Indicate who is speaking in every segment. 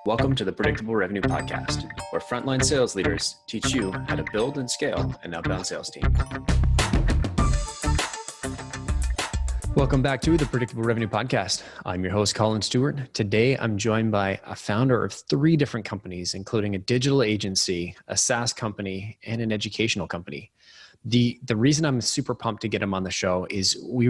Speaker 1: Welcome to the Predictable Revenue Podcast, where frontline sales leaders teach you how to build and scale an outbound sales team. Welcome back to the Predictable Revenue Podcast. I'm your host, Collin Stewart. Today, I'm joined by a founder of 3 different companies, including a digital agency, a SaaS company, and an educational company. The reason I'm super pumped to get him on the show is he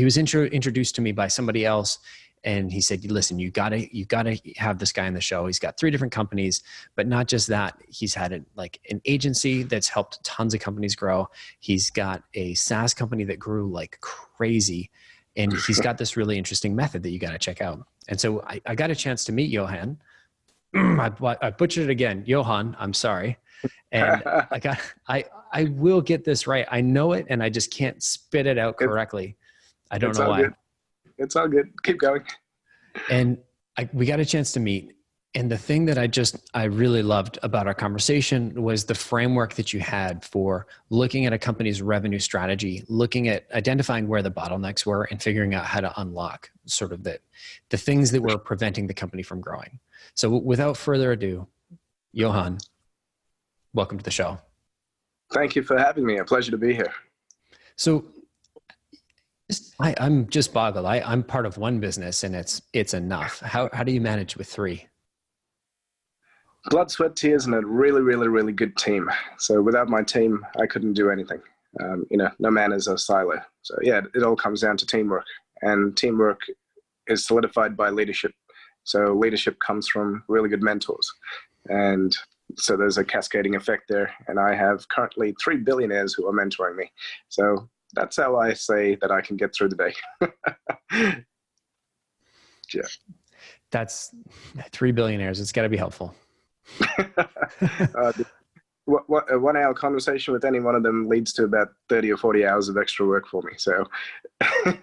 Speaker 1: was introduced to me by somebody else. And he said, listen, you gotta have this guy on the show. He's got 3 different companies, but not just that. He's had an agency that's helped tons of companies grow. He's got a SaaS company that grew like crazy. And he's got this really interesting method that you got to check out. And so I got a chance to meet Johann. I butchered it again. Johann, I'm sorry. And I will get this right. I know it, and I just can't spit it out correctly. I don't know why.
Speaker 2: Good. It's all good. Keep going.
Speaker 1: And we got a chance to meet. And the thing that I really loved about our conversation was the framework that you had for looking at a company's revenue strategy, looking at identifying where the bottlenecks were and figuring out how to unlock sort of the things that were preventing the company from growing. So without further ado, Johann, welcome to the show.
Speaker 2: Thank you for having me. A pleasure to be here.
Speaker 1: So I'm just boggled. I'm part of one business and it's enough. How do you manage with 3?
Speaker 2: Blood, sweat, tears, and a really, really, really good team. So without my team, I couldn't do anything. No man is a silo. So yeah, it all comes down to teamwork, and teamwork is solidified by leadership. So leadership comes from really good mentors. And so there's a cascading effect there. And I have currently 3 billionaires who are mentoring me. So that's how I say that I can get through the day. Yeah.
Speaker 1: That's 3 billionaires. It's got to be helpful.
Speaker 2: 1 hour conversation with any one of them leads to about 30 or 40 hours of extra work for me. So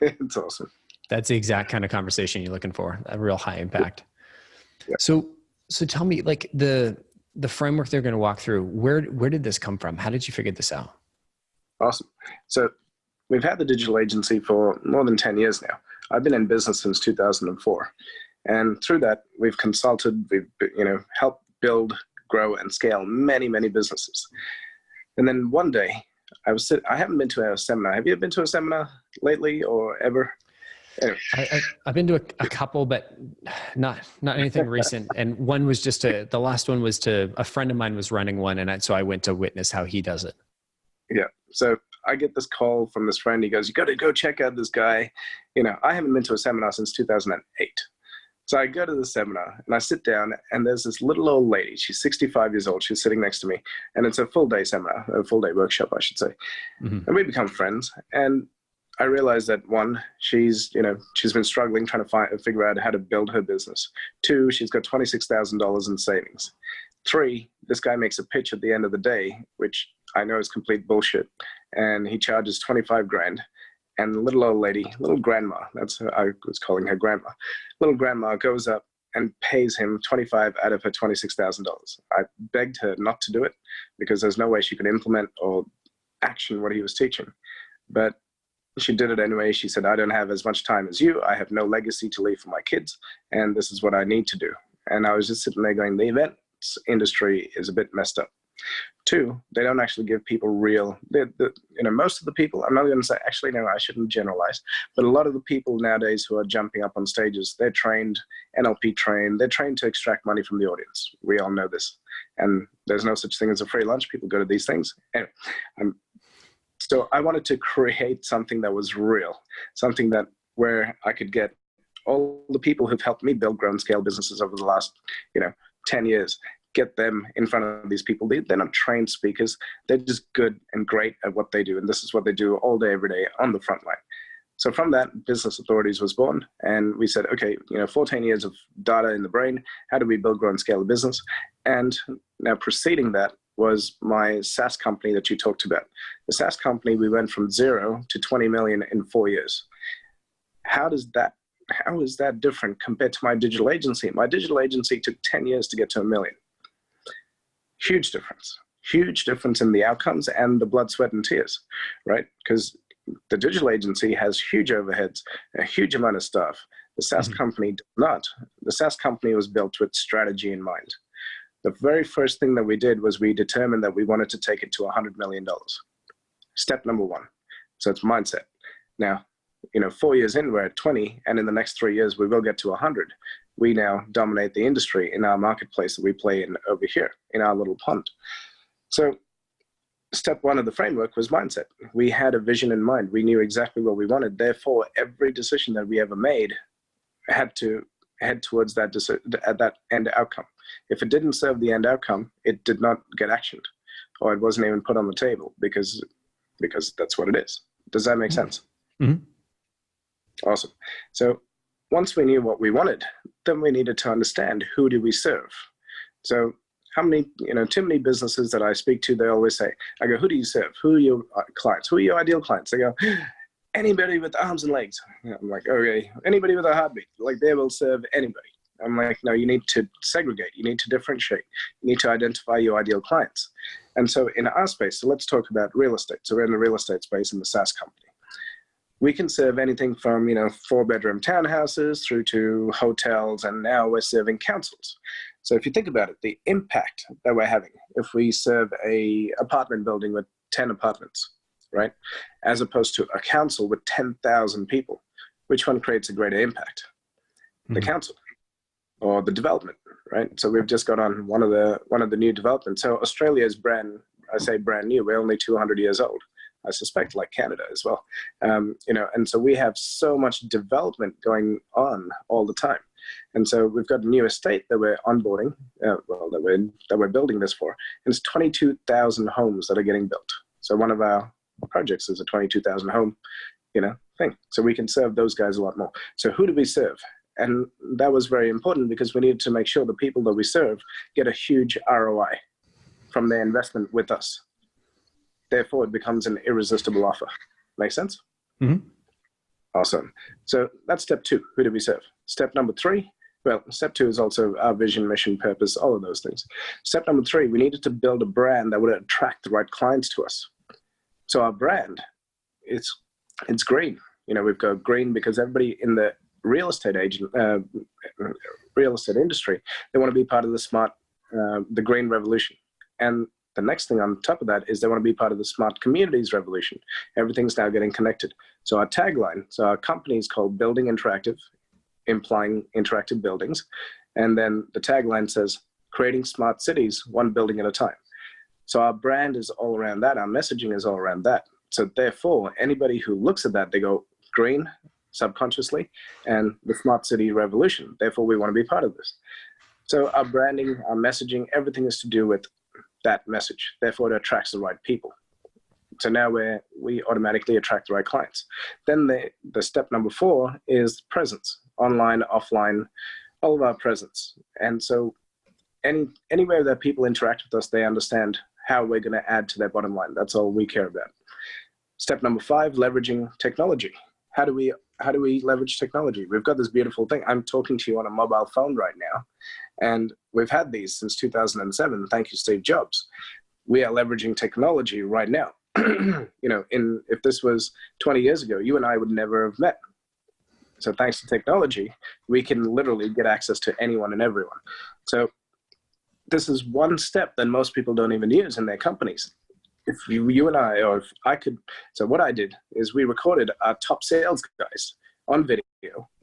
Speaker 2: it's awesome.
Speaker 1: That's the exact kind of conversation you're looking for, a real high impact.
Speaker 2: Yeah.
Speaker 1: So tell me, like the framework they're going to walk through, where did this come from? How did you figure this out?
Speaker 2: Awesome. So we've had the digital agency for more than 10 years now. I've been in business since 2004. And through that, we've consulted, we've helped build, grow, and scale many, many businesses. And then one day, I haven't been to a seminar. Have you been to a seminar lately or ever? Anyway.
Speaker 1: I've been to a couple, but not anything recent. And one was the last one was a friend of mine was running one. And so I went to witness how he does it.
Speaker 2: Yeah. So I get this call from this friend. He goes, you got to go check out this guy. I haven't been to a seminar since 2008. So I go to the seminar and I sit down, and there's this little old lady. She's 65 years old. She's sitting next to me, and it's a full day seminar, a full day workshop, I should say. Mm-hmm. And we become friends. And I realized that 1, she's been struggling trying to figure out how to build her business. 2, she's got $26,000 in savings. 3, this guy makes a pitch at the end of the day, which I know is complete bullshit. And he charges 25 grand. And the little old lady, little grandma, I was calling her grandma, little grandma goes up and pays him 25 out of her $26,000. I begged her not to do it because there's no way she could implement or action what he was teaching. But she did it anyway. She said, I don't have as much time as you. I have no legacy to leave for my kids. And this is what I need to do. And I was just sitting there going, the events industry is a bit messed up. 2, they don't actually give people real, most of the people, I'm not going to say, actually, no, I shouldn't generalize, but a lot of the people nowadays who are jumping up on stages, they're trained, NLP trained, they're trained to extract money from the audience. We all know this. And there's no such thing as a free lunch. People go to these things. Anyway, so I wanted to create something that was real, something where I could get all the people who've helped me build, grow, and scale businesses over the last, 10 years, get them in front of these people. They're not trained speakers. They're just good and great at what they do. And this is what they do all day, every day on the front line. So from that, Business Authorities was born. And we said, okay, 14 years of data in the brain. How do we build, grow, and scale a business? And now preceding that was my SaaS company that you talked about. The SaaS company, we went from 0 to 20 million in 4 years. How is that different compared to my digital agency? My digital agency took 10 years to get to 1 million. Huge difference in the outcomes and the blood, sweat, and tears, right? Because the digital agency has huge overheads, a huge amount of staff. The The SaaS company did not. The SaaS company was built with strategy in mind. The very first thing that we did was we determined that we wanted to take it to $100 million. Step number one. So it's mindset. Now, 4 years in, we're at 20, and in the next 3 years, we will get to 100. We now dominate the industry in our marketplace that we play in over here in our little pond. So step one of the framework was mindset. We had a vision in mind. We knew exactly what we wanted. Therefore, every decision that we ever made had to head towards that end outcome. If it didn't serve the end outcome, it did not get actioned, or it wasn't even put on the table because that's what it is. Does that make sense?
Speaker 1: Mm-hmm.
Speaker 2: Awesome. So once we knew what we wanted, then we needed to understand who do we serve. So how many, too many businesses that I speak to, they always say, I go, who do you serve? Who are your clients? Who are your ideal clients? They go, anybody with arms and legs. I'm like, okay, anybody with a heartbeat. Like, they will serve anybody. I'm like, no, you need to segregate. You need to differentiate. You need to identify your ideal clients. And so in our space, so let's talk about real estate. So we're in the real estate space in the SaaS company. We can serve anything from, 4-bedroom townhouses through to hotels, and now we're serving councils. So if you think about it, the impact that we're having, if we serve a apartment building with 10 apartments, right, as opposed to a council with 10,000 people, which one creates a greater impact? The council or the development, right? So we've just got on one of the new developments. So Australia is brand new. We're only 200 years old. I suspect, like Canada as well, and so we have so much development going on all the time, and so we've got a new estate that we're onboarding, that we're building this for, and it's 22,000 homes that are getting built. So one of our projects is a 22,000 home, thing. So we can serve those guys a lot more. So who do we serve? And that was very important because we needed to make sure the people that we serve get a huge ROI from their investment with us. Therefore, it becomes an irresistible offer. Make sense?
Speaker 1: Mm-hmm.
Speaker 2: Awesome. So that's step two. Who do we serve? Step number three. Well, step two is also our vision, mission, purpose, all of those things. Step number three, we needed to build a brand that would attract the right clients to us. So our brand, it's green. We've got green because everybody in the real estate industry, they want to be part of the green revolution. And the next thing on top of that is they want to be part of the smart communities revolution. Everything's now getting connected. So our tagline, so our company is called Building Interactive, implying interactive buildings. And then the tagline says, creating smart cities, one building at a time. So our brand is all around that. Our messaging is all around that. So therefore, anybody who looks at that, they go green subconsciously and the smart city revolution. Therefore, we want to be part of this. So our branding, our messaging, everything is to do with that message. Therefore, it attracts the right people. So now we automatically attract the right clients. Then the step number 4 is presence, online, offline, all of our presence. And so anywhere that people interact with us, they understand how we're going to add to their bottom line. That's all we care about. Step number 5, leveraging technology. How do we leverage technology? We've got this beautiful thing. I'm talking to you on a mobile phone right now, and we've had these since 2007. Thank you, Steve Jobs. We are leveraging technology right now. If this was 20 years ago, you and I would never have met. So thanks to technology, we can literally get access to anyone and everyone. So this is one step that most people don't even use in their companies. If you and I, or if I could, so what I did is we recorded our top sales guys on video,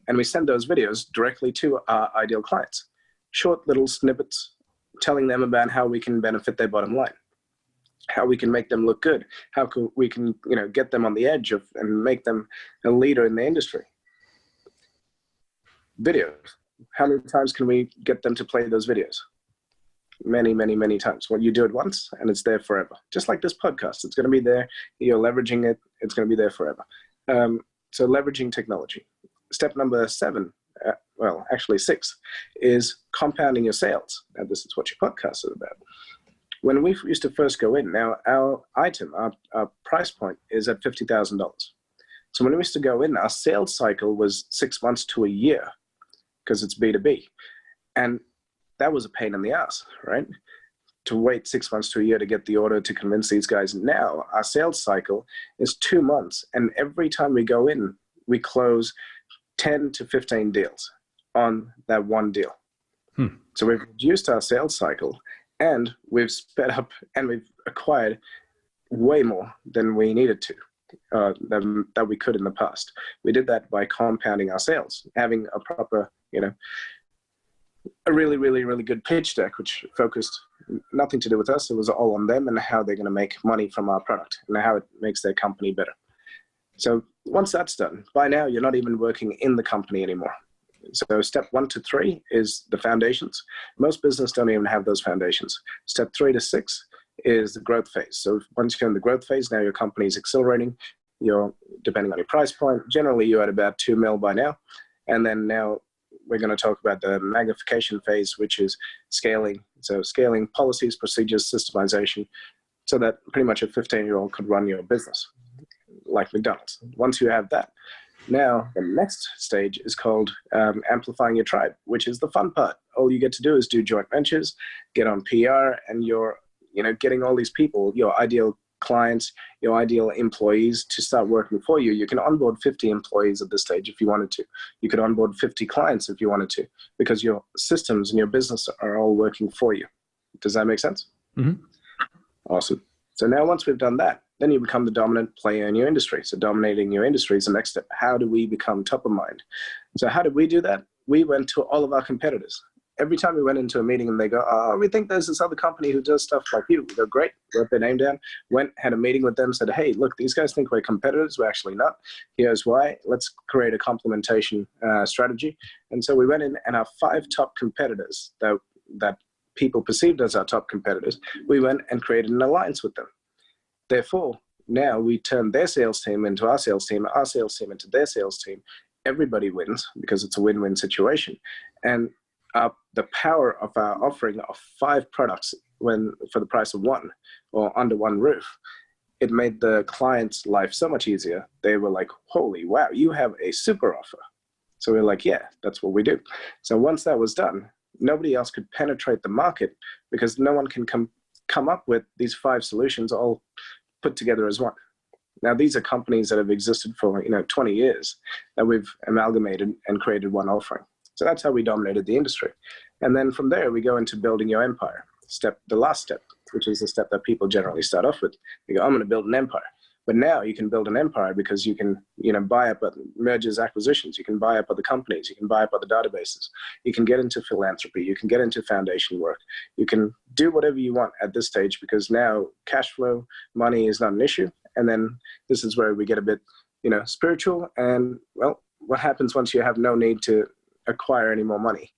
Speaker 2: and we send those videos directly to our ideal clients. Short little snippets telling them about how we can benefit their bottom line, how we can make them look good, how we can get them on the edge of and make them a leader in the industry. Videos. How many times can we get them to play those videos? Many, many, many times. Well, you do it once and it's there forever. Just like this podcast, it's going to be there. You're leveraging it. It's going to be there forever. So leveraging technology. Step number 7, actually 6, is compounding your sales. Now, this is what your podcast is about. When we used to first go in, now our item, our price point is at $50,000. So when we used to go in, our sales cycle was 6 months to a year because it's B2B. And that was a pain in the ass, right? To wait 6 months to a year to get the order to convince these guys. Now our sales cycle is 2 months. And every time we go in, we close 10 to 15 deals on that one deal. So we've reduced our sales cycle, and we've sped up, and we've acquired way more than we needed to, that we could in the past. We did that by compounding our sales, having a proper, a really, really, really good pitch deck, which focused nothing to do with us. It was all on them and how they're going to make money from our product and how it makes their company better. So once that's done, by now you're not even working in the company anymore. So step 1 to 3 is the foundations. Most business don't even have those foundations. Step 3 to 6 is the growth phase. So once you're in the growth phase, now your company is accelerating. You're, depending on your price point, generally you're at about 2 mil by now. And then now we're going to talk about the magnification phase, which is scaling. So scaling policies, procedures, systemization, so that pretty much a 15-year-old could run your business, like McDonald's. Once you have that, now the next stage is called amplifying your tribe, which is the fun part. All you get to do is do joint ventures, get on PR, and you're getting all these people, your ideal clients, your ideal employees, to start working for you. You can onboard 50 employees at this stage if you wanted to. You could onboard 50 clients if you wanted to, because your systems and your business are all working for you. Does that make sense?
Speaker 1: Mm-hmm.
Speaker 2: Awesome. So now once we've done that, then you become the dominant player in your industry. So dominating your industry is the next step. How do we become top of mind? So how did we do that? We went to all of our competitors. Every time we went into a meeting and they go, oh, we think there's this other company who does stuff like you. We go, great, wrote their name down, went, had a meeting with them, said, hey, look, these guys think we're competitors. We're actually not. Here's why. Let's create a complementation strategy. And so we went in, and our 5 top competitors that people perceived as our top competitors, we went and created an alliance with them. Therefore, now we turn their sales team into our sales team into their sales team. Everybody wins because it's a win-win situation. And the power of our offering of 5 products for the price of 1 or under one roof, it made the client's life so much easier. They were like, holy wow, you have a super offer. So we're like, yeah, that's what we do. So once that was done, nobody else could penetrate the market because no one can come up with these 5 solutions all put together as one. Now, these are companies that have existed for 20 years that we've amalgamated and created one offering. So that's how we dominated the industry. And then from there, we go into building your empire. The last step, which is the step that people generally start off with. You go, I'm going to build an empire. But now you can build an empire because you can, buy up mergers, acquisitions. You can buy up other companies. You can buy up other databases. You can get into philanthropy. You can get into foundation work. You can do whatever you want at this stage because now cash flow, money is not an issue. And then this is where we get a bit, spiritual. And well, what happens once you have no need to acquire any more money?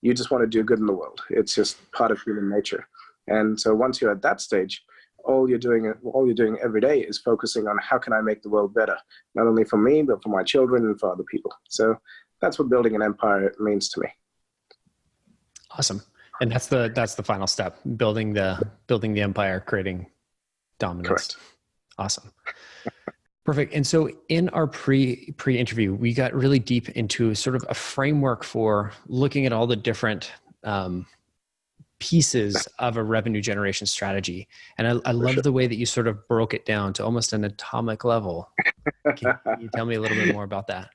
Speaker 2: You just want to do good in the world. It's just part of human nature. And so once you're at that stage, all you're doing every day is focusing on how can I make the world better, not only for me, but for my children and for other people. So that's what building an empire means to me.
Speaker 1: Awesome. And that's the final step, building the empire, creating dominance.
Speaker 2: Correct.
Speaker 1: Awesome. Perfect. And so in our pre-interview, we got really deep into sort of a framework for looking at all the different pieces of a revenue generation strategy. And I love the way that you sort of broke it down to almost an atomic level. Can you tell me a little bit more about that?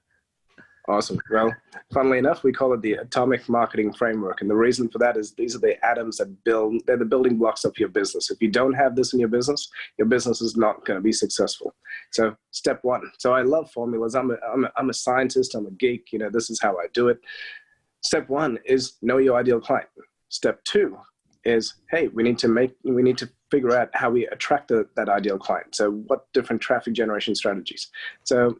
Speaker 2: Awesome. Well, funnily enough, we call it the atomic marketing framework. And the reason for that is these are the atoms that they're the building blocks of your business. If you don't have this in your business is not going to be successful. So step 1. So I love formulas. I'm a scientist. I'm a geek. This is how I do it. Step 1 is know your ideal client. Step 2 is, hey, we need to figure out how we attract that ideal client. So what different traffic generation strategies? So,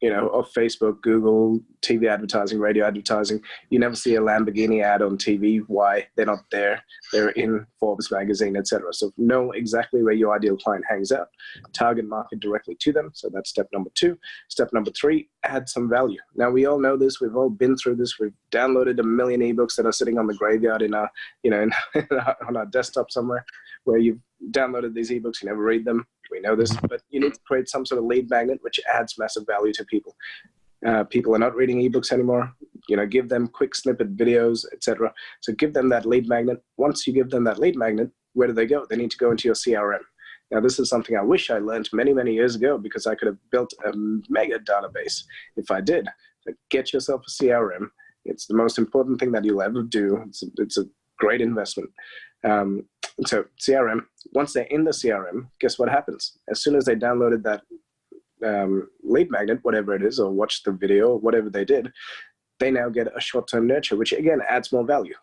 Speaker 2: of Facebook, Google, TV advertising, radio advertising. You never see a Lamborghini ad on TV. Why? They're not there. They're in Forbes magazine, etc. So know exactly where your ideal client hangs out. Target market directly to them. So that's step number 2. Step number 3, add some value. Now we all know this. We've all been through this. We've downloaded a million ebooks that are sitting on the graveyard in our, on our desktop somewhere, where you've downloaded these ebooks. You never read them. We know this, but you need to create some sort of lead magnet which adds massive value to people. People are not reading ebooks anymore. Give them quick snippet videos, etc. So give them that lead magnet. Once you give them that lead magnet, where do they go? They need to go into your CRM. Now, this is something I wish I learned many, many years ago because I could have built a mega database if I did Like, get yourself a CRM. It's the most important thing that you'll ever do. It's a great investment. So CRM, once they're in the CRM, guess what happens? As soon as they downloaded that lead magnet, whatever it is, or watched the video, or whatever they did, they now get a short-term nurture, which again adds more value.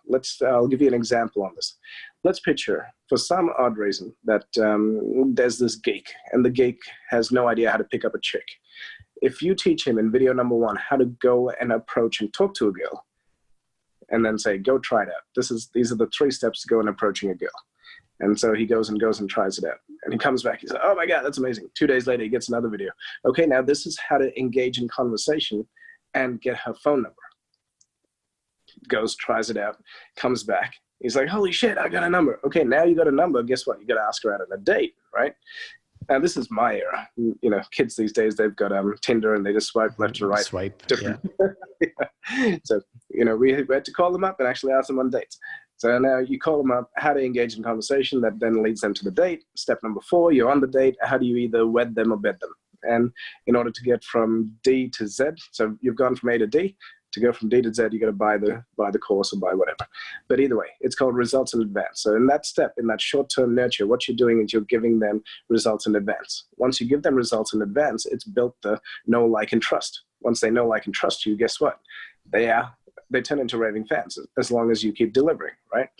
Speaker 2: I'll give you an example on this. Let's picture, for some odd reason, that there's this geek, and the geek has no idea how to pick up a chick. If you teach him in video number 1 how to go and approach and talk to a girl, and then say, go try it out. These are the 3 steps to go in approaching a girl. And so he goes and tries it out. And he comes back, he says, oh my God, that's amazing. 2 days later, he gets another video. Okay, now this is how to engage in conversation and get her phone number. Goes, tries it out, comes back. He's like, holy shit, I got a number. Okay, now you got a number. Guess what? You got to ask her out on a date, right? Now, this is my era. You know, kids these days, they've got Tinder and they just swipe left and right.
Speaker 1: Swipe,
Speaker 2: yeah. So, you know, we had to call them up and actually ask them on dates. So now you call them up, how to engage in conversation that then leads them to the date. Step number 4, you're on the date. How do you either wed them or bed them? And in order to get from D to Z, so you've gone from A to D, to go from D to Z, you got to buy the course or buy whatever. But either way, it's called results in advance. So in that step, in that short-term nurture, what you're doing is you're giving them results in advance. Once you give them results in advance, it's built the know, like, and trust. Once they know, like, and trust you, guess what? They turn into raving fans as long as you keep delivering, right?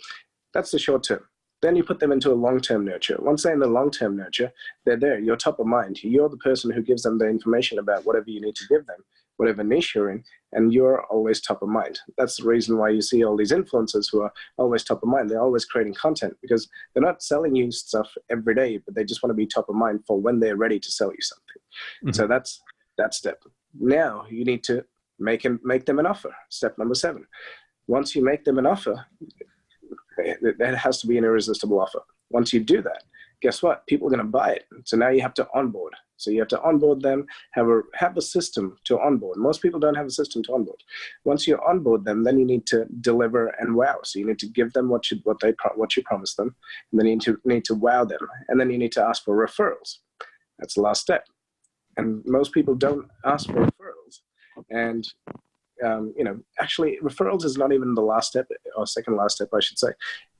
Speaker 2: That's the short term. Then you put them into a long-term nurture. Once they're in the long-term nurture, they're there. You're top of mind. You're the person who gives them the information about whatever you need to give them, whatever niche you're in, and you're always top of mind. That's the reason why you see all these influencers who are always top of mind. They're always creating content because they're not selling you stuff every day, but they just want to be top of mind for when they're ready to sell you something. Mm-hmm. So that's that step. Now you need to make them an offer. Step number 7. Once you make them an offer, that has to be an irresistible offer. Once you do that, guess what? People are going to buy it. So now you have to onboard. So you have to onboard them, have a system to onboard. Most people don't have a system to onboard. Once you onboard them, then you need to deliver and wow. So you need to give them what you promised them, and then you need to wow them, and then you need to ask for referrals. That's the last step. And most people don't ask for referrals. And actually, referrals is not even the last step, or second last step, I should say.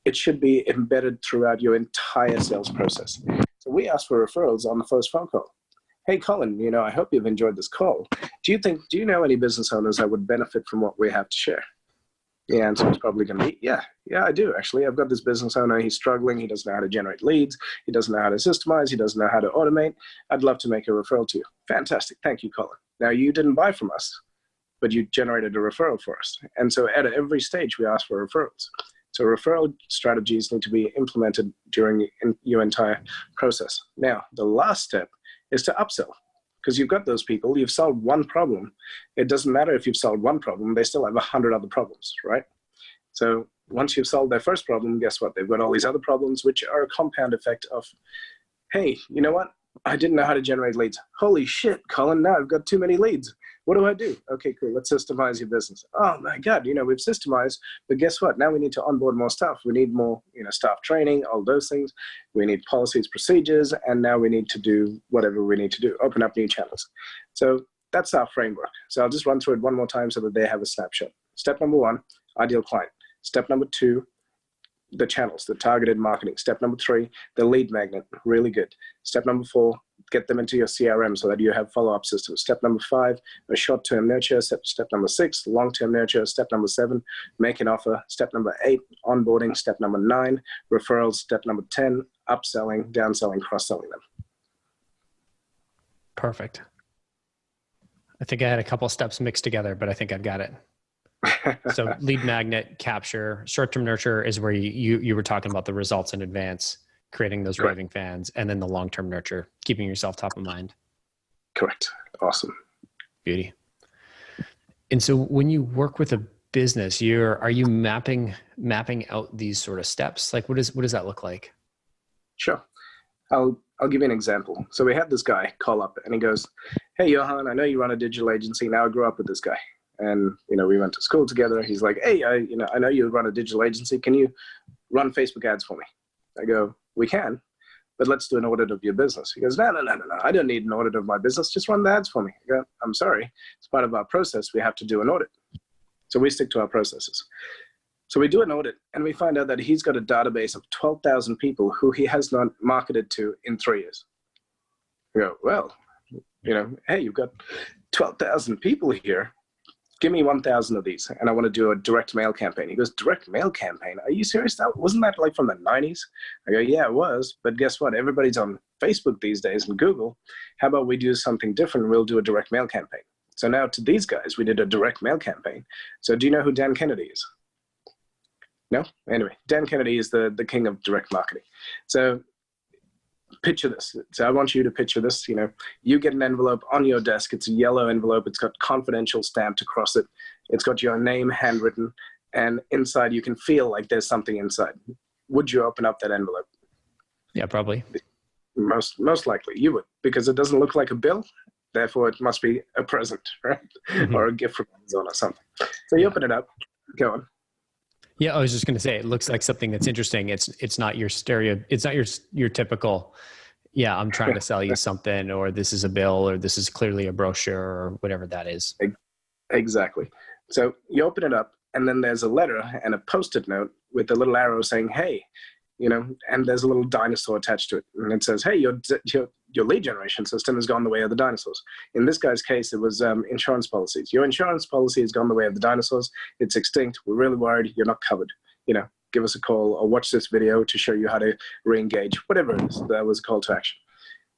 Speaker 2: It should be embedded throughout your entire sales process. So we ask for referrals on the first phone call. Hey, Collin, I hope you've enjoyed this call. Do you know any business owners that would benefit from what we have to share? The answer is probably going to be, yeah, I do, actually. I've got this business owner. He's struggling. He doesn't know how to generate leads. He doesn't know how to systemize. He doesn't know how to automate. I'd love to make a referral to you. Fantastic. Thank you, Collin. Now, you didn't buy from us, but you generated a referral for us. And so at every stage, we ask for referrals. So referral strategies need to be implemented during your entire process. Now, the last step is to upsell, because you've got those people, you've solved one problem. It doesn't matter if you've solved one problem, they still have 100 other problems, right? So once you've solved their first problem, guess what? They've got all these other problems, which are a compound effect of, hey, you know what? I didn't know how to generate leads. Holy shit, Collin, now I've got too many leads. What do I do? Okay, cool. Let's systemize your business. Oh my God, we've systemized, but guess what? Now we need to onboard more staff. We need more, staff training, all those things. We need policies, procedures, and now we need to do whatever we need to do, open up new channels. So that's our framework. So I'll just run through it one more time so that they have a snapshot. Step number 1, ideal client. Step number 2, the channels, the targeted marketing. Step number 3, the lead magnet, really good. Step number 4, get them into your CRM so that you have follow-up systems. Step number 5, a short-term nurture. Step number 6, long-term nurture. Step number 7, make an offer. Step number 8, onboarding. Step number 9, referrals. Step number 10, upselling, downselling, cross-selling them.
Speaker 1: Perfect. I think I had a couple steps mixed together, but I think I've got it. So lead magnet, capture, short-term nurture is where you were talking about the results in advance, creating those raving fans, and then the long-term nurture, keeping yourself top of mind.
Speaker 2: Correct. Awesome.
Speaker 1: Beauty. And so when you work with a business, are you mapping out these sort of steps? Like what does that look like?
Speaker 2: Sure. I'll give you an example. So we had this guy call up and he goes, hey, Johann, I know you run a digital agency. Now I grew up with this guy. And, we went to school together. He's like, hey, I know you run a digital agency. Can you run Facebook ads for me? I go, we can. but let's do an audit of your business. He goes, no. I don't need an audit of my business. Just run the ads for me. I go, I'm sorry. It's part of our process. We have to do an audit. So we stick to our processes. So we do an audit and we find out that he's got a database of 12,000 people who he has not marketed to in 3 years. We go, well, hey, you've got 12,000 people here. Give me 1,000 of these, and I want to do a direct mail campaign. He goes, direct mail campaign? Are you serious? Wasn't that like from the 90s? I go, yeah, it was. But guess what? Everybody's on Facebook these days and Google. How about we do something different? We'll do a direct mail campaign. So now to these guys, we did a direct mail campaign. So do you know who Dan Kennedy is? No? Anyway, Dan Kennedy is the king of direct marketing. So picture this. So I want you to picture this. You get an envelope on your desk. It's a yellow envelope. It's got confidential stamped across it. It's got your name handwritten, and inside you can feel like there's something inside. Would you open up that envelope?
Speaker 1: Yeah, probably.
Speaker 2: Most likely you would, because it doesn't look like a bill. Therefore, it must be a present, right? Mm-hmm. Or a gift from Amazon or something. So you open it up. Go on.
Speaker 1: Yeah, I was just going to say, it looks like something that's interesting. It's not your it's not your typical, yeah, I'm trying to sell you something, or this is a bill, or this is clearly a brochure, or whatever that is.
Speaker 2: Exactly. So you open it up, and then there's a letter and a Post-it note with a little arrow saying, hey, and there's a little dinosaur attached to it. And it says, hey, your lead generation system has gone the way of the dinosaurs. In this guy's case, it was insurance policies. Your insurance policy has gone the way of the dinosaurs. It's extinct. We're really worried. You're not covered. Give us a call or watch this video to show you how to re-engage, whatever it is. That was a call to action.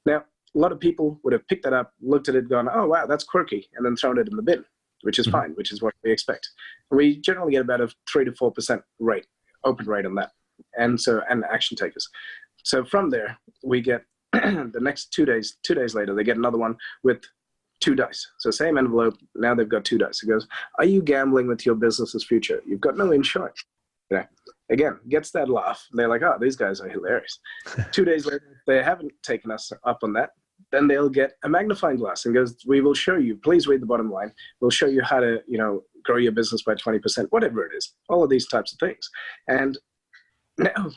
Speaker 2: Now, a lot of people would have picked that up, looked at it, gone, oh, wow, that's quirky, and then thrown it in the bin, which is fine, which is what we expect. And we generally get about a 3 to 4% rate, open rate on that. And action takers. So from there, we get the next 2 days later, they get another one with 2 dice. So same envelope, now they've got 2 dice. It goes, are you gambling with your business's future? You've got no insurance. Again, gets that laugh. They're like, oh, these guys are hilarious. 2 days later, if they haven't taken us up on that, then they'll get a magnifying glass and goes, we will show you, please read the bottom line. We'll show you how to, grow your business by 20%, whatever it is, all of these types of things. And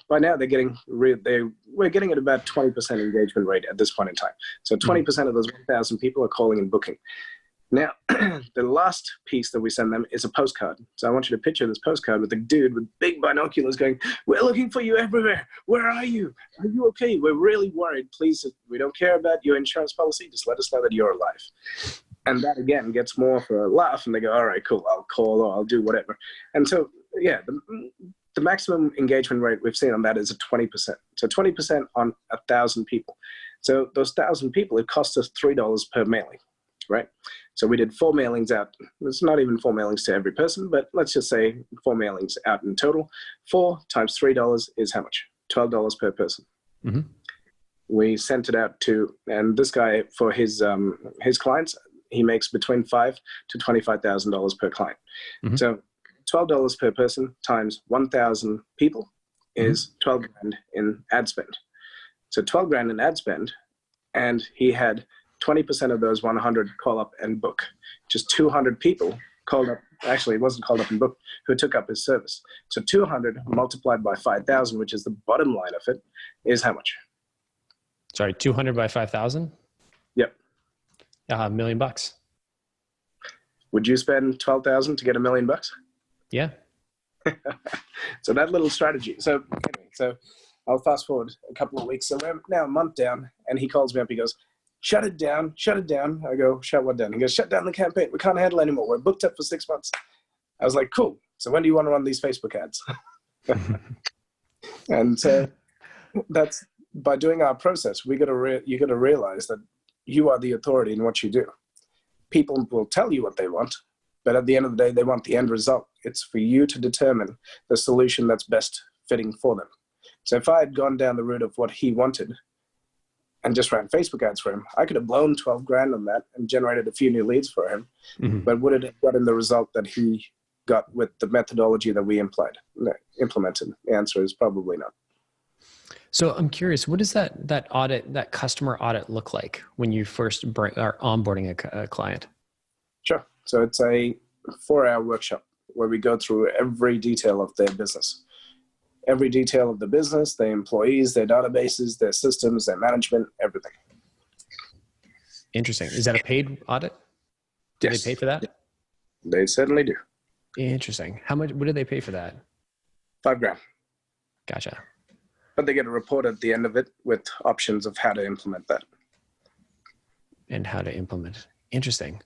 Speaker 2: by now we're getting at about 20% engagement rate at this point in time. So 20% of those 1,000 people are calling and booking. Now, the last piece that we send them is a postcard. So I want you to picture this postcard with a dude with big binoculars going, we're looking for you everywhere. Where are you? Are you okay? We're really worried. Please, we don't care about your insurance policy. Just let us know that you're alive. And that, again, gets more for a laugh. And they go, all right, cool. I'll call or I'll do whatever. And so, yeah, the maximum engagement rate we've seen on that is 20%. So 20% on 1,000 people. So those 1,000 people, it costs us $3 per mailing, right? So we did 4 mailings out. It's not even 4 mailings to every person, but let's just say 4 mailings out in total. 4 times $3 is how much? $12 per person. Mm-hmm. We sent it out to, and this guy, for his clients, he makes between $5,000 to $25,000 per client. Mm-hmm. So $12 per person times 1,000 people is 12 grand in ad spend. So 12 grand in ad spend, and he had 20% of those 100 call up and book. Just 200 people called up. Actually, it wasn't called up and booked, who took up his service. So 200 multiplied by 5,000, which is the bottom line of it, is how much?
Speaker 1: Sorry, 200 by 5,000?
Speaker 2: Yep.
Speaker 1: $1 million.
Speaker 2: Would you spend 12,000 to get $1 million?
Speaker 1: Yeah.
Speaker 2: So that little strategy. So anyway, so I'll fast forward a couple of weeks. So we're now a month down, and he calls me up. He goes, shut it down. I go, shut what down? He goes, shut down the campaign. We can't handle it anymore. We're booked up for 6 months. I was like, cool. So when do you want to run these Facebook ads? And so that's, by doing our process, you got to realize that you are the authority in what you do. People will tell you what they want, but at the end of the day, they want the end result. It's for you to determine the solution that's best fitting for them. So if I had gone down the route of what he wanted and just ran Facebook ads for him, I could have blown 12 grand on that and generated a few new leads for him. Mm-hmm. But would it have gotten the result that he got with the methodology that we implemented? The answer is probably not.
Speaker 1: So I'm curious, what does that customer audit look like when you first are onboarding a client?
Speaker 2: Sure. So it's a 4-hour workshop where we go through every detail of their business. every detail of the business, their employees, their databases, their systems, their management, everything.
Speaker 1: Interesting. Is that a paid audit? Do
Speaker 2: Yes.
Speaker 1: they pay for that?
Speaker 2: They certainly do.
Speaker 1: Interesting. How much? What do they pay for that?
Speaker 2: $5,000.
Speaker 1: Gotcha.
Speaker 2: But they get a report at the end of it with options of how to implement that.
Speaker 1: And how to implement. Interesting.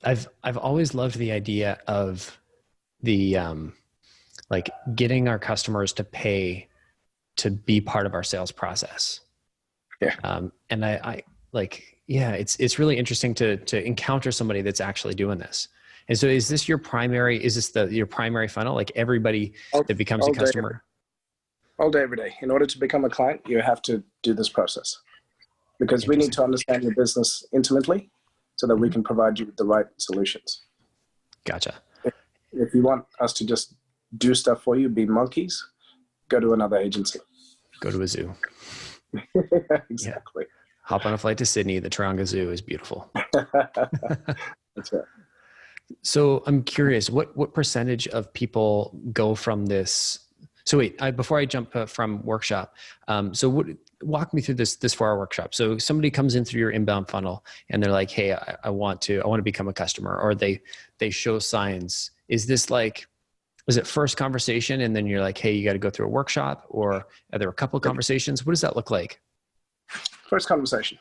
Speaker 1: I've always loved the idea of the like getting our customers to pay to be part of our sales process.
Speaker 2: Yeah.
Speaker 1: And I like, yeah, it's really interesting to encounter somebody that's actually doing this. And so is this your primary funnel? Like everybody that becomes a customer?
Speaker 2: All day, every day. In order to become a client, you have to do this process, because we need to understand your business intimately so that we can provide you with the right solutions. Gotcha. If you want us to just do stuff for you, be monkeys, go to another agency.
Speaker 1: Go to a zoo.
Speaker 2: Exactly.
Speaker 1: Yeah. Hop on a flight to Sydney. The Taronga Zoo is beautiful.
Speaker 2: That's right.
Speaker 1: So I'm curious, what percentage of people go from this? So wait, before I jump from workshop, walk me through this 4-hour workshop. So somebody comes in through your inbound funnel and they're like, hey, I want to become a customer, or they show signs. Is it first conversation and then you're like, hey, you got to go through a workshop, or are there a couple of conversations? What does that look like?
Speaker 2: First conversation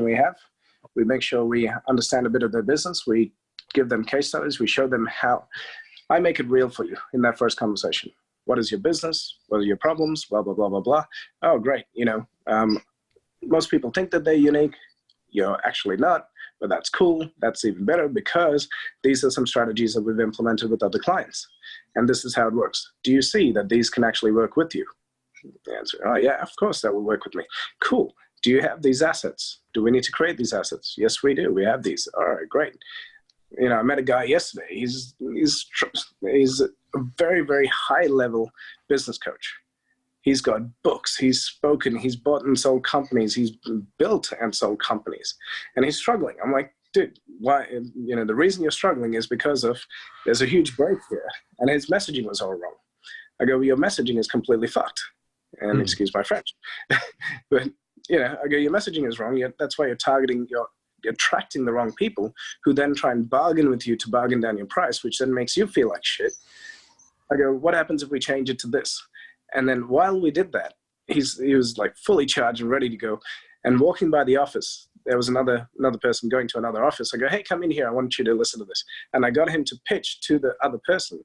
Speaker 2: we make sure we understand a bit of their business. We give them case studies. We show them how. I make it real for you in that first conversation. What is your business? What are your problems? Blah, blah, blah, blah, blah. Oh, great. Most people think that they're unique. You're actually not, but that's cool. That's even better, because these are some strategies that we've implemented with other clients. And this is how it works. Do you see that these can actually work with you? The answer, oh yeah, of course that will work with me. Cool. Do you have these assets? Do we need to create these assets? Yes, we do. We have these. All right, great. I met a guy yesterday. He's a very, very high level business coach. He's got books. He's spoken. He's bought and sold companies. He's built and sold companies, and he's struggling. I'm like, dude, why? The reason you're struggling is because there's a huge break here, and his messaging was all wrong. I go, well, your messaging is completely fucked. And excuse my French, but I go, your messaging is wrong. That's why you're attracting the wrong people, who then try and bargain with you to bargain down your price, which then makes you feel like shit. I go, what happens if we change it to this? And then while we did that, he was like fully charged and ready to go. And walking by the office, there was another person going to another office. I go, hey, come in here. I want you to listen to this. And I got him to pitch to the other person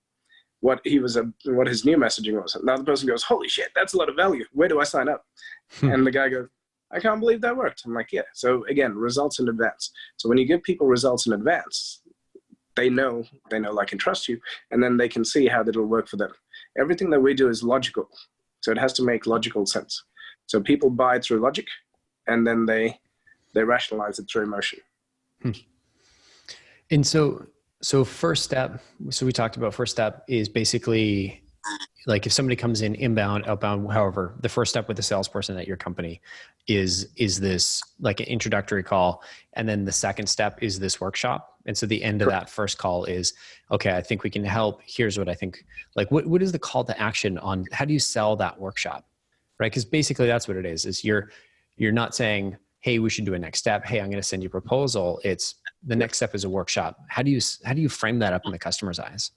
Speaker 2: what his new messaging was. And the other person goes, holy shit, that's a lot of value. Where do I sign up? And the guy goes, I can't believe that worked. I'm like, yeah. So again, results in advance. So when you give people results in advance, they know, like, and trust you, and then they can see how that'll work for them. Everything that we do is logical. So it has to make logical sense. So people buy through logic, and then they rationalize it through emotion.
Speaker 1: And so first step, so we talked about first step is basically like if somebody comes in inbound, outbound, however, the first step with the salesperson at your company is this like an introductory call. And then the second step is this workshop. And so the end of that first call is, okay, I think we can help. Here's what I think, like, what is the call to action on how do you sell that workshop? Right? Because basically that's what it is you're not saying, hey, we should do a next step. Hey, I'm going to send you a proposal. It's the next step is a workshop. How do you frame that up in the customer's eyes?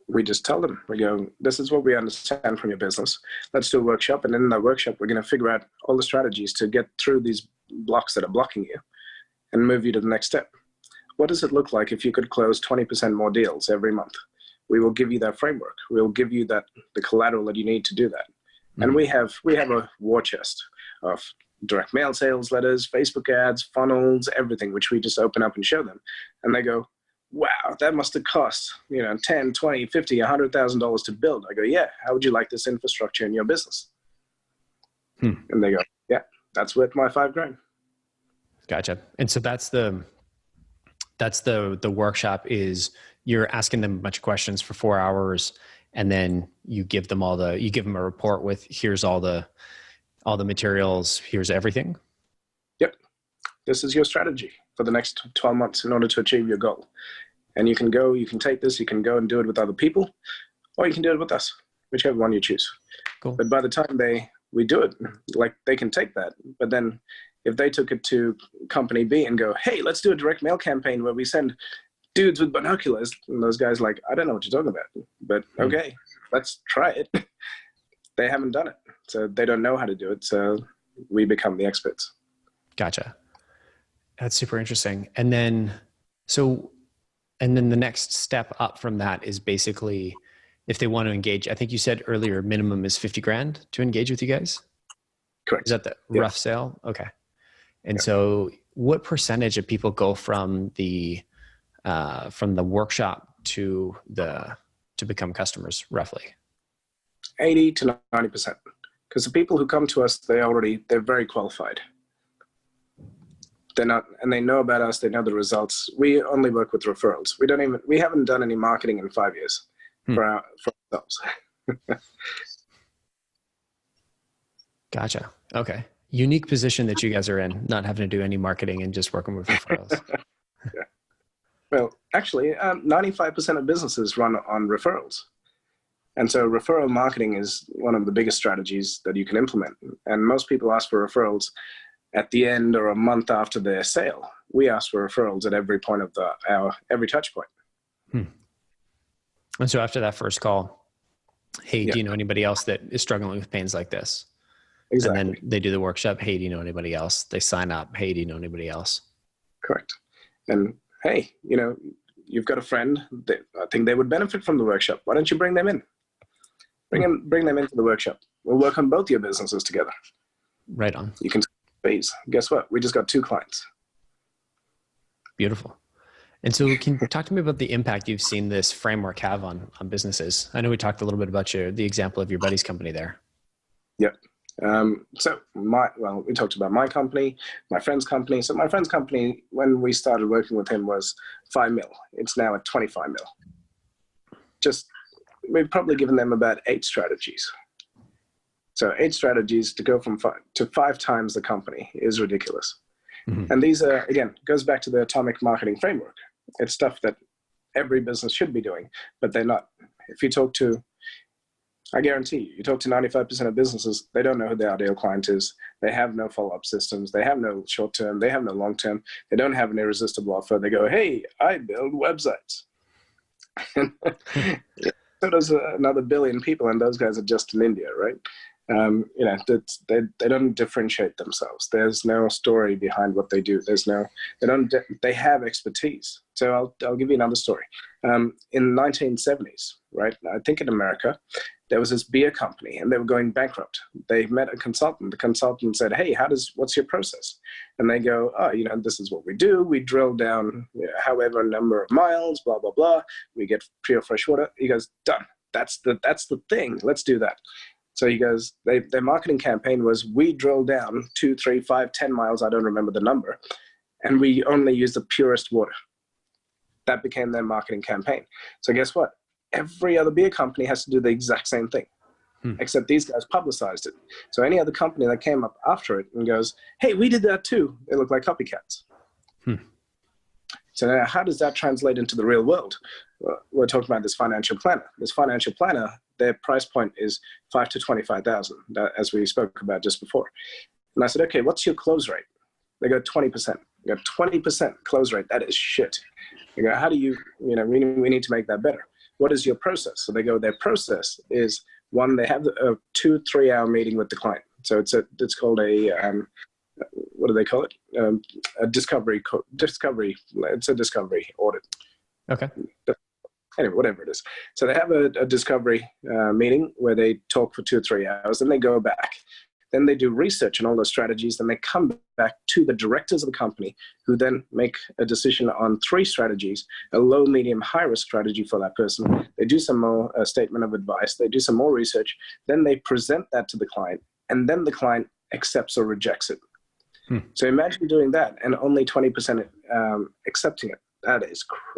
Speaker 2: We just tell them, we go, this is what we understand from your business. Let's do a workshop. And in that workshop, we're going to figure out all the strategies to get through these blocks that are blocking you and move you to the next step. What does it look like if you could close 20% more deals every month? We will give you that framework. We'll give you the collateral that you need to do that. Mm-hmm. And we have a war chest of direct mail sales letters, Facebook ads, funnels, everything, which we just open up and show them. And they go, wow, that must have cost, $10, $20, $50, $100,000 to build. I go, yeah, how would you like this infrastructure in your business? And they go, yeah, that's worth my $5,000.
Speaker 1: Gotcha. And so that's the workshop is you're asking them a bunch of questions for 4 hours, and then you give them a report with here's all the materials, here's everything.
Speaker 2: Yep. This is your strategy for the next 12 months in order to achieve your goal. And you can take this, you can go and do it with other people, or you can do it with us. whichever one you choose.
Speaker 1: Cool.
Speaker 2: But by the time we do it, like they can take that. But then if they took it to company B and go, hey, let's do a direct mail campaign where we send dudes with binoculars, and those guys like, I don't know what you're talking about, but okay, let's try it. They haven't done it, so they don't know how to do it. So we become the experts.
Speaker 1: Gotcha. That's super interesting. And then the next step up from that is basically if they want to engage, I think you said earlier, minimum is 50 grand to engage with you guys.
Speaker 2: Correct.
Speaker 1: Is that the rough sale? Okay. And so what percentage of people go from the workshop to become customers roughly?
Speaker 2: 80 to 90%. Because the people who come to us, they're very qualified. They're not, and they know about us. They know the results. We only work with referrals. We haven't done any marketing in 5 years for ourselves.
Speaker 1: Gotcha. Okay. Unique position that you guys are in, not having to do any marketing and just working with referrals.
Speaker 2: Yeah. Well, actually, 95% of businesses run on referrals. And so referral marketing is one of the biggest strategies that you can implement. And most people ask for referrals at the end or a month after their sale. We ask for referrals at every point of every touch point.
Speaker 1: And so after that first call, hey, do you know anybody else that is struggling with pains like this?
Speaker 2: Exactly.
Speaker 1: And then they do the workshop. Hey, do you know anybody else? They sign up. Hey, do you know anybody else?
Speaker 2: Correct. And hey, you've got a friend that I think they would benefit from the workshop. Why don't you bring them in? Bring them into the workshop. We'll work on both your businesses together.
Speaker 1: Right on.
Speaker 2: You can fees. Guess what? We just got 2 clients.
Speaker 1: Beautiful. And so can you talk to me about the impact you've seen this framework have on businesses? I know we talked a little bit about the example of your buddy's company there.
Speaker 2: Yep. So we talked about my company, my friend's company. So my friend's company, when we started working with him, was 5 mil. It's now at 25 mil. We've probably given them about 8 strategies. So 8 strategies to go from 5 to 5 times the company is ridiculous. Mm-hmm. And these are, again, goes back to the atomic marketing framework. It's stuff that every business should be doing, but they're not. If you talk to, I guarantee you talk to 95% of businesses, they don't know who their ideal client is. They have no follow-up systems. They have no short-term. They have no long-term. They don't have an irresistible offer. They go, hey, I build websites. So does another billion people, and those guys are just in India, right? They don't differentiate themselves. There's no story behind what they do. They have expertise. So I'll give you another story. In the 1970s, right? I think in America, there was this beer company and they were going bankrupt. They met a consultant. The consultant said, hey, what's your process? And they go, this is what we do. We drill down however number of miles, blah, blah, blah. We get pure fresh water. He goes, done. That's the thing. Let's do that. So he goes, their marketing campaign was, we drill down 2, 3, 5, 10 miles. I don't remember the number. And we only use the purest water. That became their marketing campaign. So guess what? Every other beer company has to do the exact same thing, except these guys publicized it. So any other company that came up after it and goes, hey, we did that too, they look like copycats. So now how does that translate into the real world? Well, we're talking about this financial planner. This financial planner, their price point is $5,000 to $25,000, as we spoke about just before. And I said, okay, what's your close rate? They go 20%. You got 20% close rate. That is shit. They go, how do you, we need to make that better. What is your process? So they go, their process is, one, they have a 2-3 hour meeting with the client. So it's called what do they call it? A discovery. It's a discovery audit.
Speaker 1: Okay.
Speaker 2: Anyway, whatever it is. So they have a discovery meeting where they talk for 2 or 3 hours, then they go back. Then they do research on all those strategies. Then they come back to the directors of the company, who then make a decision on 3 strategies, a low, medium, high risk strategy for that person. They do some more statement of advice. They do some more research. Then they present that to the client, and then the client accepts or rejects it. So imagine doing that and only 20% accepting it.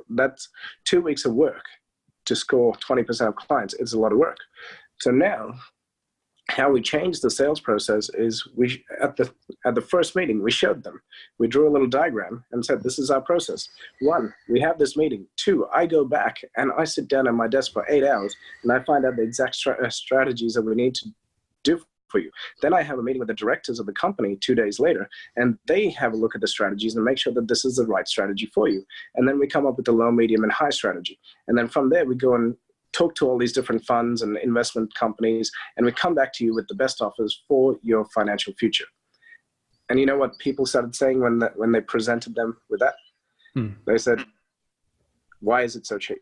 Speaker 2: That's 2 weeks of work to score 20% of clients. It's a lot of work. So now how we changed the sales process is at the first meeting, we showed them. We drew a little diagram and said, this is our process. 1, we have this meeting. 2, I go back and I sit down at my desk for 8 hours and I find out the exact strategies that we need to do for you. Then I have a meeting with the directors of the company 2 days later, and they have a look at the strategies and make sure that this is the right strategy for you. And then we come up with the low, medium, and high strategy. And then from there, we go and talk to all these different funds and investment companies, and we come back to you with the best offers for your financial future. And you know what people started saying when they presented them with that? They said, why is it so cheap?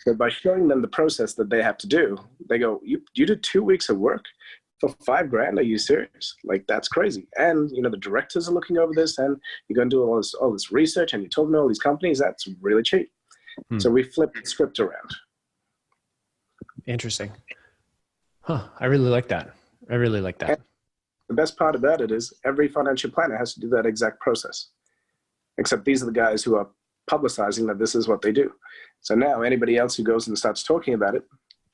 Speaker 2: So by showing them the process that they have to do, they go, you did 2 weeks of work for $5,000? Are you serious? Like, that's crazy. And, the directors are looking over this, and you're going to do all this research, and you're talking to all these companies. That's really cheap. So we flipped the script around.
Speaker 1: Interesting. I really like that. And
Speaker 2: the best part about it is every financial planner has to do that exact process, except these are the guys who are publicizing that this is what they do. So now anybody else who goes and starts talking about it,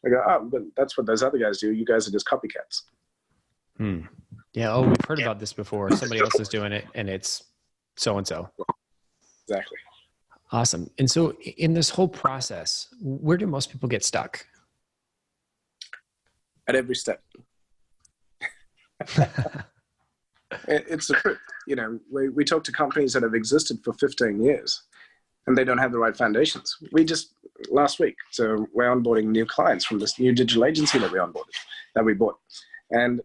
Speaker 2: I go, oh, but that's what those other guys do. You guys are just copycats.
Speaker 1: Yeah. Oh, we've heard about this before. Somebody else is doing it, and it's so-and-so.
Speaker 2: Exactly.
Speaker 1: Awesome. And so in this whole process, where do most people get stuck?
Speaker 2: At every step. It's the truth. We talk to companies that have existed for 15 years, and they don't have the right foundations. Last week, so we're onboarding new clients from this new digital agency that we bought. And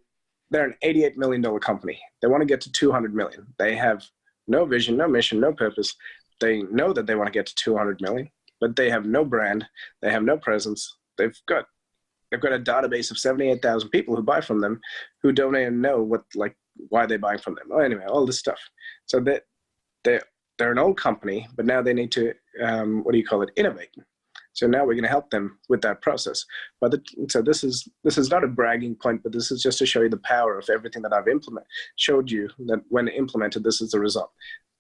Speaker 2: they're an $88 million company. They want to get to 200 million. They have no vision, no mission, no purpose. They know that they want to get to 200 million, but they have no brand. They have no presence. They've got a database of 78,000 people who buy from them, who don't even know why they're buying from them. Oh, anyway, all this stuff. So they're an old company, but now they need to, innovate. So now we're going to help them with that process. So this is not a bragging point, but this is just to show you the power of everything that I've showed you, that when implemented, this is the result.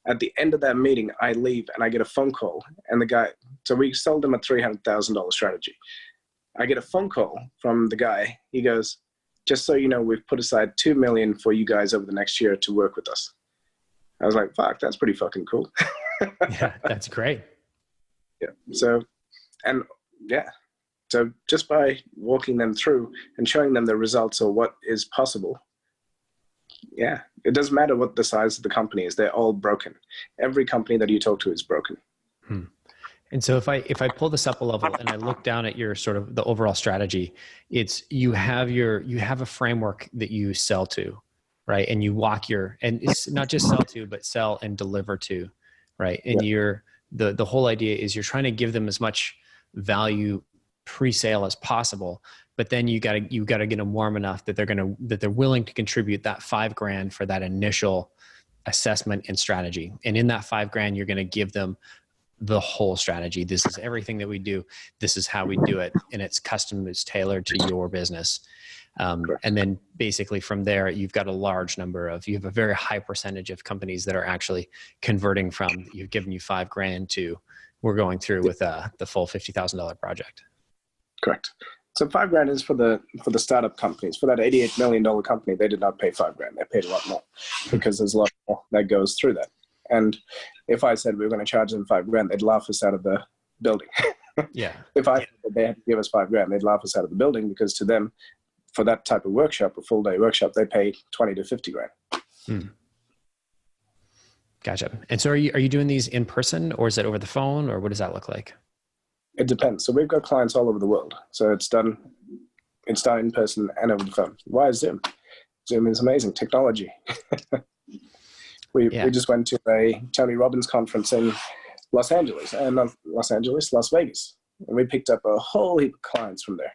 Speaker 2: At the end of that meeting, I leave and I get a phone call, and the guy, so we sold them a $300,000 strategy. I get a phone call from the guy. He goes, just so you know, we've put aside $2 million for you guys over the next year to work with us. I was like, fuck, that's pretty fucking cool.
Speaker 1: Yeah, that's great.
Speaker 2: Yeah. So just by walking them through and showing them the results or what is possible, yeah, it doesn't matter what the size of the company is. They're all broken. Every company that you talk to is broken.
Speaker 1: And so if I pull this up a level and I look down at your sort of the overall strategy, it's you have a framework that you sell to, right? And you and it's not just sell to, but sell and deliver to, right? And the whole idea is you're trying to give them as much value pre-sale as possible, but then you got to get them warm enough that they're willing to contribute that $5,000 for that initial assessment and strategy. And in that $5,000, you're going to give them the whole strategy. This is everything that we do. This is how we do it. And it's custom, it's tailored to your business. And then basically from there, you've got you have a very high percentage of companies that are actually converting from you've given you $5,000 to we're going through with the full $50,000 project.
Speaker 2: Correct. So $5,000 is for the startup companies. For that $88 million company, they did not pay $5,000. They paid a lot more because there's a lot more that goes through that. And if I said we were going to charge them $5,000, they'd laugh us out of the building.
Speaker 1: Yeah.
Speaker 2: If I said that they had to give us $5,000, they'd laugh us out of the building because to them, for that type of workshop, a full day workshop, they pay $20,000 to $50,000.
Speaker 1: Gotcha. And so are you doing these in person, or is it over the phone, or what does that look like?
Speaker 2: It depends. So we've got clients all over the world. So it's done in person and over the phone. Why Zoom? Zoom is amazing technology. We just went to a Tony Robbins conference in Las Vegas. And we picked up a whole heap of clients from there.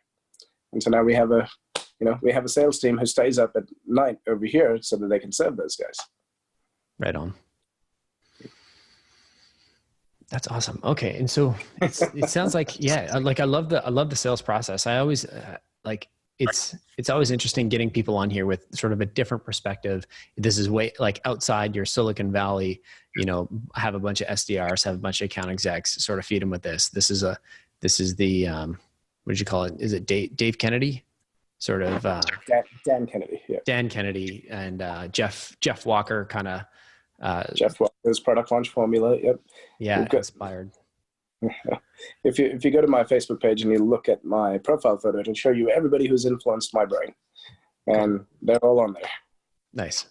Speaker 2: And so now we have a sales team who stays up at night over here so that they can serve those guys.
Speaker 1: Right on. That's awesome. Okay. And so it sounds like, I love the sales process. I always it's always interesting getting people on here with sort of a different perspective. This is way like outside your Silicon Valley, have a bunch of SDRs, have a bunch of account execs, sort of feed them with this. This is the what did you call it? Is it Dave Kennedy? Sort of
Speaker 2: Dan Kennedy, yeah.
Speaker 1: Dan Kennedy and Jeff Walker kind of
Speaker 2: Jeff Walker's product launch formula. Yep.
Speaker 1: Yeah, inspired.
Speaker 2: If you go to my Facebook page and you look at my profile photo, it'll show you everybody who's influenced my brain, and they're all on there.
Speaker 1: Nice.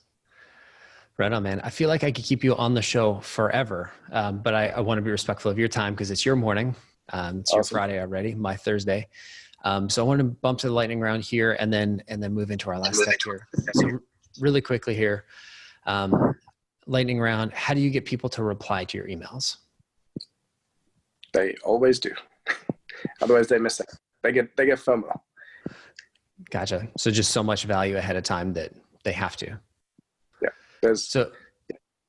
Speaker 1: Right on, man. I feel like I could keep you on the show forever, but I want to be respectful of your time because it's your morning. It's your Friday already, my Thursday. So I want to bump to the lightning round here and then move into our last step here. So really quickly here, lightning round, how do you get people to reply to your emails?
Speaker 2: They always do. Otherwise they miss it. They get FOMO.
Speaker 1: Gotcha. So just so much value ahead of time that they have to.
Speaker 2: Yeah.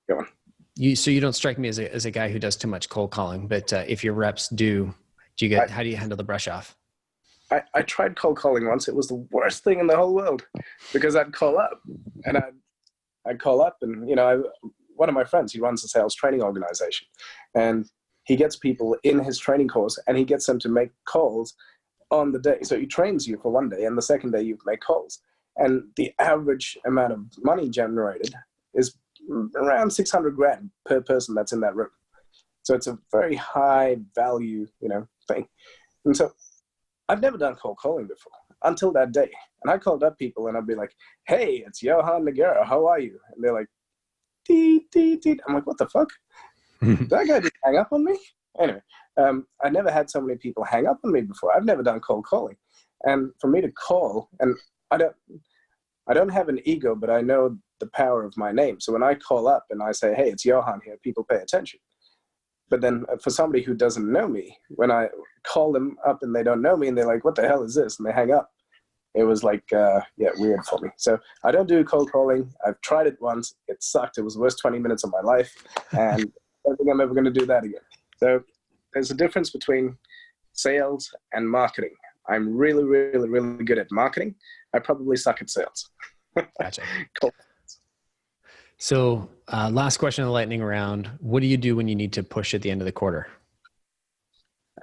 Speaker 2: Go on.
Speaker 1: You don't strike me as a guy who does too much cold calling, but if your reps do you get, how do you handle the brush off?
Speaker 2: I tried cold calling once. It was the worst thing in the whole world because I'd call up and one of my friends, he runs a sales training organization, and he gets people in his training course and he gets them to make calls on the day. So he trains you for one day and the second day you make calls. And the average amount of money generated is around 600 grand per person that's in that room. So it's a very high value, thing. And so I've never done cold calling before until that day. And I called up people and I'd be like, hey, it's Johann Nogueira. How are you? And they're like, dee, dee, dee. I'm like, what the fuck? Did that guy just hang up on me? Anyway, I never had so many people hang up on me before. I've never done cold calling. And for me to call, and I don't have an ego, but I know the power of my name. So when I call up and I say, hey, it's Johann here, people pay attention. But then for somebody who doesn't know me, when I call them up and they don't know me and they're like, what the hell is this? And they hang up. It was like, weird for me. So I don't do cold calling. I've tried it once. It sucked. It was the worst 20 minutes of my life. And I don't think I'm ever going to do that again. So there's a difference between sales and marketing. I'm really, really, really good at marketing. I probably suck at sales.
Speaker 1: Gotcha.
Speaker 2: Cool.
Speaker 1: So last question of the lightning round. What do you do when you need to push at the end of the quarter?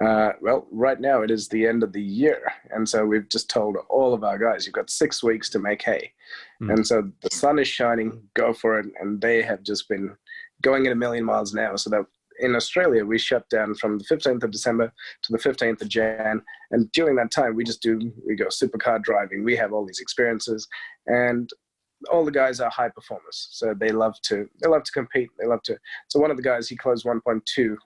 Speaker 2: Well, right now it is the end of the year. And so we've just told all of our guys, you've got 6 weeks to make hay. And so the sun is shining, go for it. And they have just been going at a million miles an hour. So that in Australia, we shut down from the 15th of December to the 15th of Jan. And during that time, we go supercar driving. We have all these experiences, and all the guys are high performers. So they love to compete. So one of the guys, he closed 1.2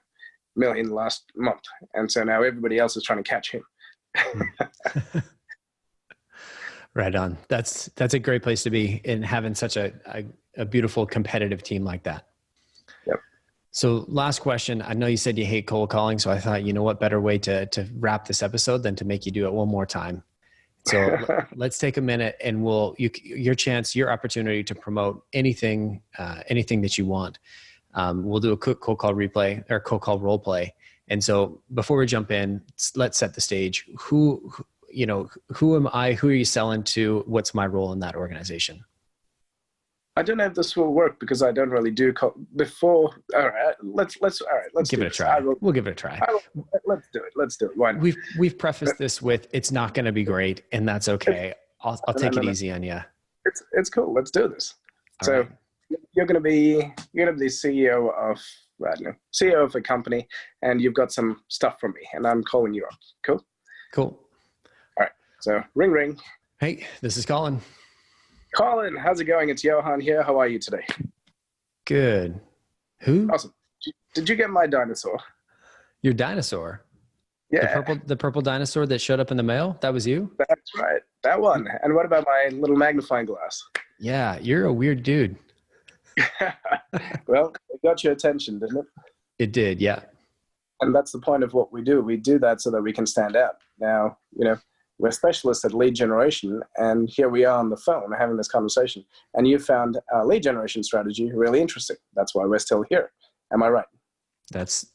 Speaker 2: million last month. And so now everybody else is trying to catch him.
Speaker 1: Right on. That's a great place to be in having such a beautiful competitive team like that.
Speaker 2: Yep.
Speaker 1: So last question. I know you said you hate cold calling, so I thought, what better way to wrap this episode than to make you do it one more time. So let's take a minute and your opportunity to promote anything that you want. We'll do a quick cold call replay or cold call role play. And so before we jump in, let's set the stage. Who am I? Who are you selling to? What's my role in that organization?
Speaker 2: I don't know if this will work because I don't really do before. All right, let's
Speaker 1: give it a try. We'll give it a try.
Speaker 2: Let's do it. Why not?
Speaker 1: We've prefaced this with it's not going to be great, and that's okay. I'll take it easy on you.
Speaker 2: It's cool. Let's do this.
Speaker 1: All right.
Speaker 2: You're going to be CEO of a company, and you've got some stuff from me, and I'm calling you up. Cool.
Speaker 1: All
Speaker 2: right. So ring ring.
Speaker 1: Hey, this is Collin.
Speaker 2: Collin, how's it going? It's Johann here. How are you today?
Speaker 1: Good. Who?
Speaker 2: Awesome. Did you get my dinosaur?
Speaker 1: Your dinosaur?
Speaker 2: Yeah.
Speaker 1: The purple dinosaur that showed up in the mail? That was you?
Speaker 2: That's right. That one. And what about my little magnifying glass?
Speaker 1: Yeah, you're a weird dude.
Speaker 2: Well, it got your attention, didn't it?
Speaker 1: It did, yeah.
Speaker 2: And that's the point of what we do. We do that so that we can stand out. Now, we're specialists at lead generation, and here we are on the phone having this conversation. And you found our lead generation strategy really interesting. That's why we're still here. Am I right?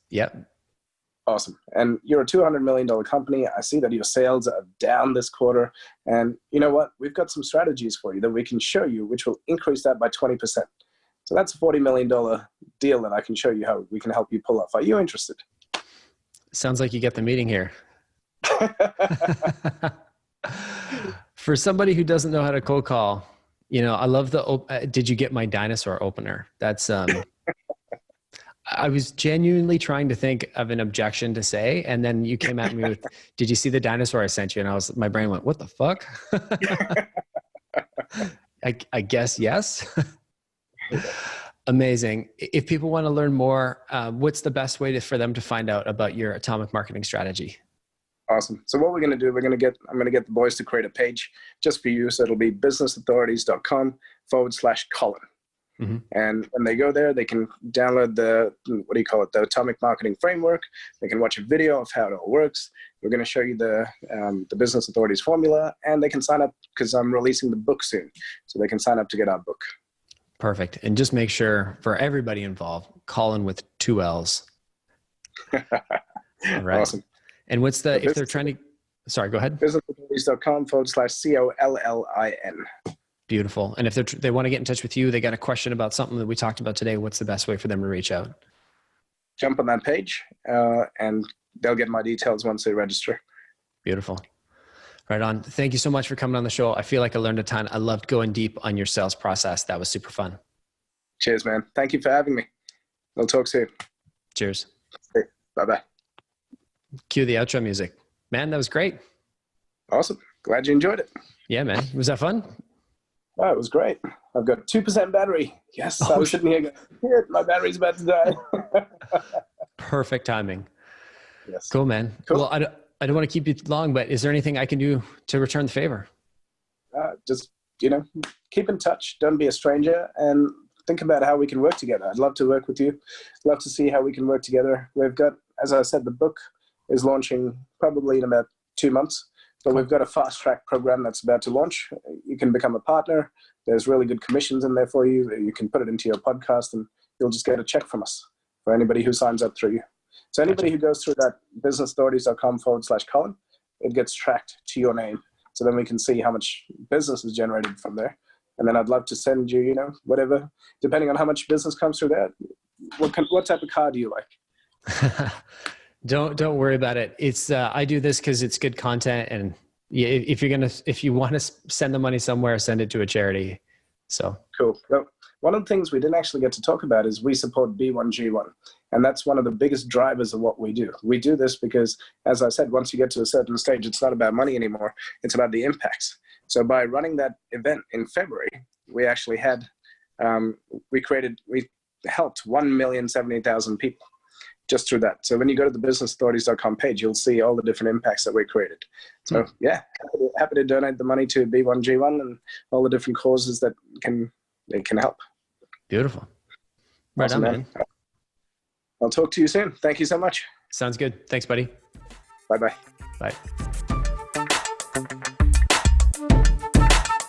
Speaker 1: Yep.
Speaker 2: Awesome. And you're a $200 million company. I see that your sales are down this quarter. And you know what? We've got some strategies for you that we can show you, which will increase that by 20%. So that's a $40 million deal that I can show you how we can help you pull off. Are you interested?
Speaker 1: Sounds like you get the meeting here. For somebody who doesn't know how to cold call, I love did you get my dinosaur opener? That's, I was genuinely trying to think of an objection to say, and then you came at me with, did you see the dinosaur I sent you? And my brain went, what the fuck? I guess yes. Amazing. If people want to learn more, what's the best way for them to find out about your atomic marketing strategy?
Speaker 2: Awesome. So what we're going to do, I'm going to get the boys to create a page just for you. So it'll be businessauthorities.com/Collin. Mm-hmm. And when they go there, they can download the Atomic Marketing Framework. They can watch a video of how it all works. We're going to show you the Business Authorities formula, and they can sign up because I'm releasing the book soon. So they can sign up to get our book.
Speaker 1: Perfect. And just make sure for everybody involved, Collin with 2 L's. All right.
Speaker 2: Awesome.
Speaker 1: And what's if they're trying to, sorry, go ahead.
Speaker 2: businessauthorities.com/COLLIN.
Speaker 1: Beautiful. And if they want to get in touch with you, they got a question about something that we talked about today, what's the best way for them to reach out?
Speaker 2: Jump on that page and they'll get my details once they register.
Speaker 1: Beautiful. Right on. Thank you so much for coming on the show. I feel like I learned a ton. I loved going deep on your sales process. That was super fun.
Speaker 2: Cheers, man. Thank you for having me. We'll talk soon.
Speaker 1: Cheers.
Speaker 2: Okay. Bye-bye.
Speaker 1: Cue the outro music. Man, that was great.
Speaker 2: Awesome. Glad you enjoyed it.
Speaker 1: Yeah, man. Was that fun?
Speaker 2: Oh, it was great. I've got 2% battery. Yes, I was sitting here going, shit, my battery's about to die.
Speaker 1: Perfect timing.
Speaker 2: Yes.
Speaker 1: Cool, man. Cool. Well, I don't want to keep you long, but is there anything I can do to return the favor?
Speaker 2: Just, keep in touch. Don't be a stranger and think about how we can work together. I'd love to work with you. Love to see how we can work together. We've got, as I said, the book is launching probably in about 2 months. But we've got a fast track program that's about to launch. You can become a partner. There's really good commissions in there for you. You can put it into your podcast and you'll just get a check from us for anybody who signs up through you. So anybody who goes through that businessauthorities.com/Collin, it gets tracked to your name. So then we can see how much business is generated from there. And then I'd love to send you, whatever, depending on how much business comes through there. What type of car do you like?
Speaker 1: Don't worry about it. It's I do this because it's good content, and if you want to send the money somewhere, send it to a charity. So
Speaker 2: cool. Well, one of the things we didn't actually get to talk about is we support B1G1, and that's one of the biggest drivers of what we do. We do this because, as I said, once you get to a certain stage, it's not about money anymore. It's about the impacts. So by running that event in February, we actually had we helped 1,070,000 people. Just through that. So when you go to the businessauthorities.com page, you'll see all the different impacts that we created. So yeah, happy to donate the money to B1G1 and all the different causes that can help.
Speaker 1: Beautiful. Right
Speaker 2: awesome,
Speaker 1: on, man.
Speaker 2: I'll talk to you soon. Thank you so much.
Speaker 1: Sounds good. Thanks, buddy.
Speaker 2: Bye-bye.
Speaker 1: Bye.